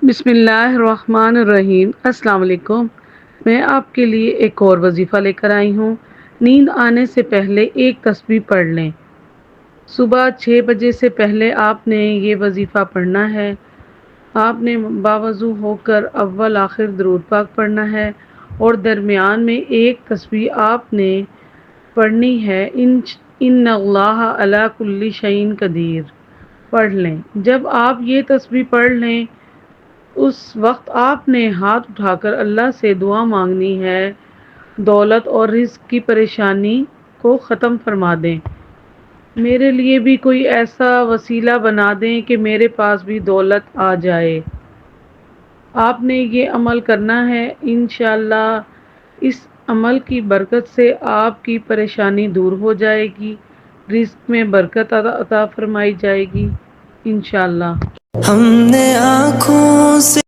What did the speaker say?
بسم اللہ الرحمن الرحیم۔ السلام علیکم۔ میں آپ کے لیے ایک اور وظیفہ لے کر آئی ہوں۔ نیند آنے سے پہلے ایک تسبیح پڑھ لیں۔ صبح 6 بجے سے پہلے آپ نے یہ وظیفہ پڑھنا ہے۔ آپ نے باوضو ہو کر اول آخر درود پاک پڑھنا ہے اور درمیان میں ایک تسبیح آپ نے پڑھنی ہے، ان اللہ علی کل شیء قدیر پڑھ لیں۔ جب آپ یہ تسبیح پڑھ لیں اس وقت آپ نے ہاتھ اٹھا کر اللہ سے دعا مانگنی ہے، دولت اور رزق کی پریشانی کو ختم فرما دیں۔ میرے لیے بھی کوئی ایسا وسیلہ بنا دیں کہ میرے پاس بھی دولت آ جائے۔ آپ نے یہ عمل کرنا ہے، انشاءاللہ اس عمل کی برکت سے آپ کی پریشانی دور ہو جائے گی، رزق میں برکت عطا فرمائی جائے گی انشاءاللہ۔ ہم نے